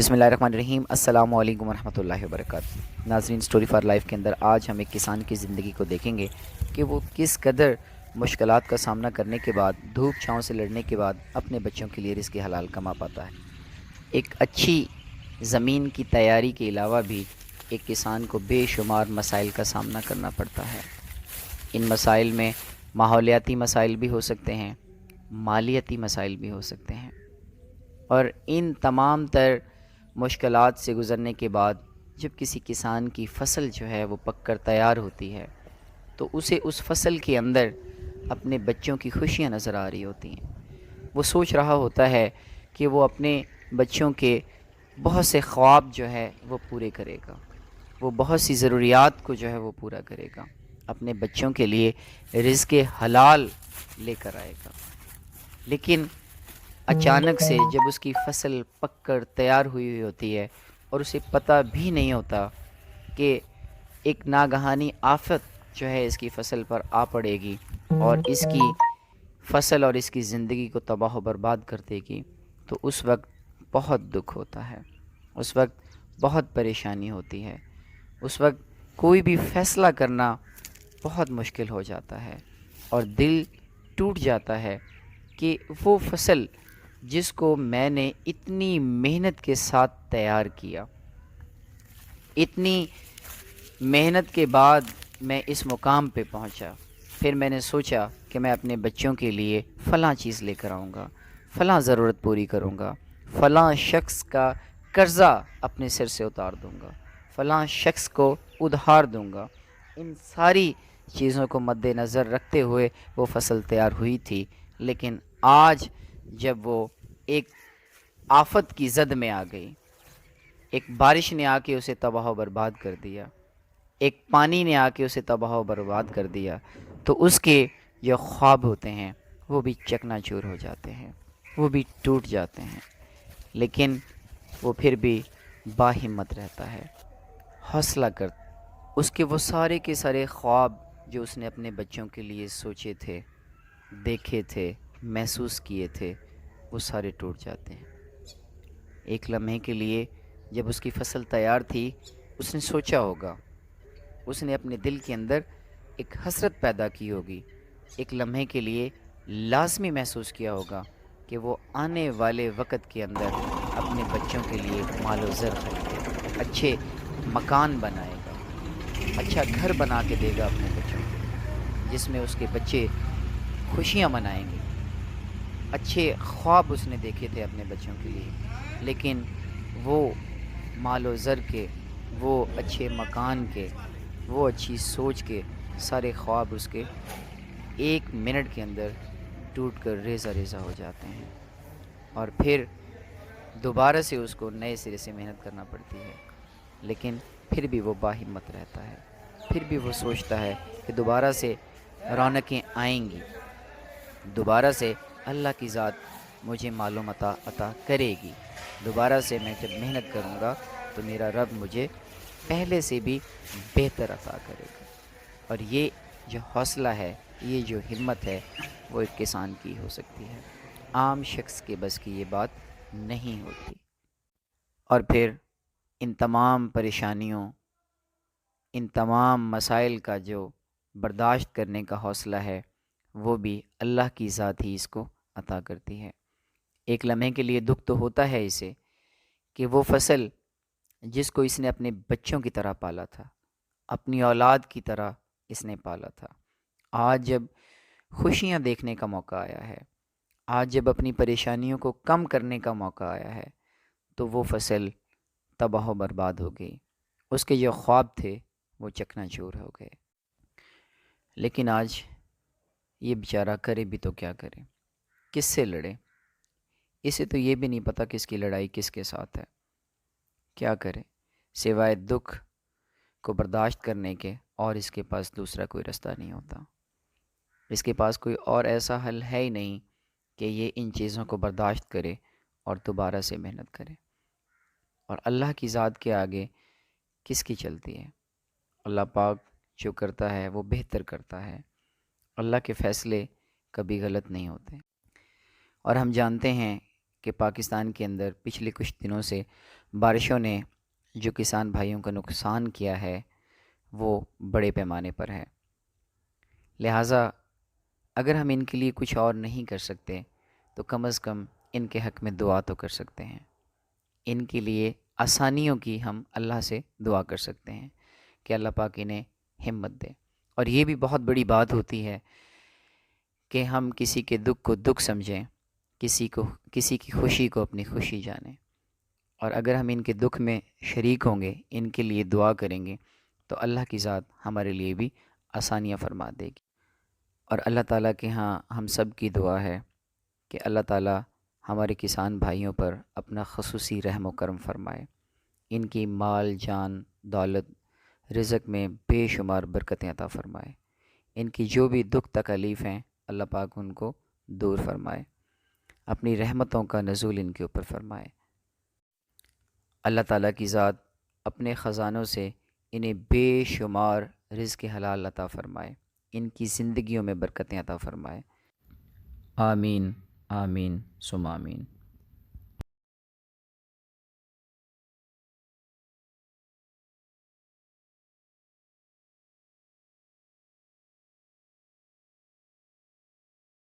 بسم اللہ الرحمن الرحیم۔ السلام علیکم ورحمۃ اللہ وبرکاتہ۔ ناظرین، سٹوری فار لائف کے اندر آج ہم ایک کسان کی زندگی کو دیکھیں گے کہ وہ کس قدر مشکلات کا سامنا کرنے کے بعد، دھوپ چھاؤں سے لڑنے کے بعد اپنے بچوں کے لیے رزق حلال کما پاتا ہے۔ ایک اچھی زمین کی تیاری کے علاوہ بھی ایک کسان کو بے شمار مسائل کا سامنا کرنا پڑتا ہے۔ ان مسائل میں ماحولیاتی مسائل بھی ہو سکتے ہیں، مالیاتی مسائل بھی ہو سکتے ہیں، اور ان تمام تر مشکلات سے گزرنے کے بعد جب کسی کسان کی فصل جو ہے وہ پک کر تیار ہوتی ہے تو اسے اس فصل کے اندر اپنے بچوں کی خوشیاں نظر آ رہی ہوتی ہیں۔ وہ سوچ رہا ہوتا ہے کہ وہ اپنے بچوں کے بہت سے خواب جو ہے وہ پورے کرے گا، وہ بہت سی ضروریات کو جو ہے وہ پورا کرے گا، اپنے بچوں کے لیے رزق حلال لے کر آئے گا۔ لیکن اچانک سے جب اس کی فصل پک کر تیار ہوئی ہوتی ہے اور اسے پتہ بھی نہیں ہوتا کہ ایک ناگہانی آفت جو ہے اس کی فصل پر آ پڑے گی اور اس کی فصل اور اس کی زندگی کو تباہ و برباد کر دے گی، تو اس وقت بہت دکھ ہوتا ہے، اس وقت بہت پریشانی ہوتی ہے، اس وقت کوئی بھی فیصلہ کرنا بہت مشکل ہو جاتا ہے اور دل ٹوٹ جاتا ہے کہ وہ فصل جس کو میں نے اتنی محنت کے ساتھ تیار کیا، اتنی محنت کے بعد میں اس مقام پہ پہنچا، پھر میں نے سوچا کہ میں اپنے بچوں کے لیے فلاں چیز لے کر آؤں گا، فلاں ضرورت پوری کروں گا، فلاں شخص کا قرضہ اپنے سر سے اتار دوں گا، فلاں شخص کو ادھار دوں گا، ان ساری چیزوں کو مد نظر رکھتے ہوئے وہ فصل تیار ہوئی تھی۔ لیکن آج جب وہ ایک آفت کی زد میں آ گئی، ایک بارش نے آ کے اسے تباہ و برباد کر دیا، ایک پانی نے آ کے اسے تباہ و برباد کر دیا، تو اس کے جو خواب ہوتے ہیں وہ بھی چکنا چور ہو جاتے ہیں، وہ بھی ٹوٹ جاتے ہیں۔ لیکن وہ پھر بھی باہمت رہتا ہے، حوصلہ کرتا، اس کے وہ سارے کے سارے خواب جو اس نے اپنے بچوں کے لیے سوچے تھے، دیکھے تھے، محسوس کیے تھے، وہ سارے ٹوٹ جاتے ہیں۔ ایک لمحے کے لیے جب اس کی فصل تیار تھی، اس نے سوچا ہوگا، اس نے اپنے دل کے اندر ایک حسرت پیدا کی ہوگی، ایک لمحے کے لیے لازمی محسوس کیا ہوگا کہ وہ آنے والے وقت کے اندر اپنے بچوں کے لیے مال و زر خریدے گا، اچھے مکان بنائے گا، اچھا گھر بنا کے دے گا اپنے بچوں کو، جس میں اس کے بچے خوشیاں منائیں گے۔ اچھے خواب اس نے دیکھے تھے اپنے بچوں کے لیے، لیکن وہ مال و زر کے، وہ اچھے مکان کے، وہ اچھی سوچ کے سارے خواب اس کے ایک منٹ کے اندر ٹوٹ کر ریزہ ریزہ ہو جاتے ہیں، اور پھر دوبارہ سے اس کو نئے سرے سے محنت کرنا پڑتی ہے۔ لیکن پھر بھی وہ باہمت رہتا ہے، پھر بھی وہ سوچتا ہے کہ دوبارہ سے رونقیں آئیں گی، دوبارہ سے اللہ کی ذات مجھے معلوم عطا کرے گی، دوبارہ سے میں جب محنت کروں گا تو میرا رب مجھے پہلے سے بھی بہتر عطا کرے گا۔ اور یہ جو حوصلہ ہے، یہ جو ہمت ہے، وہ ایک کسان کی ہو سکتی ہے، عام شخص کے بس کی یہ بات نہیں ہوتی۔ اور پھر ان تمام پریشانیوں، ان تمام مسائل کا جو برداشت کرنے کا حوصلہ ہے، وہ بھی اللہ کی ذات ہی اس کو عطا کرتی ہے۔ ایک لمحے کے لیے دکھ تو ہوتا ہے اسے کہ وہ فصل جس کو اس نے اپنے بچوں کی طرح پالا تھا، اپنی اولاد کی طرح اس نے پالا تھا، آج جب خوشیاں دیکھنے کا موقع آیا ہے، آج جب اپنی پریشانیوں کو کم کرنے کا موقع آیا ہے، تو وہ فصل تباہ و برباد ہو گئی، اس کے جو خواب تھے وہ چکنا چور ہو گئے۔ لیکن آج یہ بیچارہ کرے بھی تو کیا کرے، کس سے لڑے؟ اسے تو یہ بھی نہیں پتہ کس کی لڑائی کس کے ساتھ ہے، کیا کرے سوائے دکھ کو برداشت کرنے کے، اور اس کے پاس دوسرا کوئی رستہ نہیں ہوتا، اس کے پاس کوئی اور ایسا حل ہے ہی نہیں کہ یہ ان چیزوں کو برداشت کرے اور دوبارہ سے محنت کرے۔ اور اللہ کی ذات کے آگے کس کی چلتی ہے؟ اللہ پاک جو کرتا ہے وہ بہتر کرتا ہے، اللہ کے فیصلے کبھی غلط نہیں ہوتے۔ اور ہم جانتے ہیں کہ پاکستان کے اندر پچھلے کچھ دنوں سے بارشوں نے جو کسان بھائیوں کا نقصان کیا ہے وہ بڑے پیمانے پر ہے۔ لہٰذا اگر ہم ان کے لیے کچھ اور نہیں کر سکتے تو کم از کم ان کے حق میں دعا تو کر سکتے ہیں۔ ان کے لیے آسانیوں کی ہم اللہ سے دعا کر سکتے ہیں کہ اللہ پاک انہیں ہمت دے۔ اور یہ بھی بہت بڑی بات ہوتی ہے کہ ہم کسی کے دکھ کو دکھ سمجھیں، کسی کی خوشی کو اپنی خوشی جانیں، اور اگر ہم ان کے دکھ میں شریک ہوں گے، ان کے لیے دعا کریں گے تو اللہ کی ذات ہمارے لیے بھی آسانیاں فرما دے گی۔ اور اللہ تعالیٰ کے ہاں ہم سب کی دعا ہے کہ اللہ تعالیٰ ہمارے کسان بھائیوں پر اپنا خصوصی رحم و کرم فرمائے، ان کی مال جان دولت رزق میں بے شمار برکتیں عطا فرمائے، ان کی جو بھی دکھ تکلیف ہیں اللہ پاک ان کو دور فرمائے، اپنی رحمتوں کا نزول ان کے اوپر فرمائے۔ اللہ تعالیٰ کی ذات اپنے خزانوں سے انہیں بے شمار رزق حلال عطا فرمائے، ان کی زندگیوں میں برکتیں عطا فرمائے۔ آمین آمین ثم آمین۔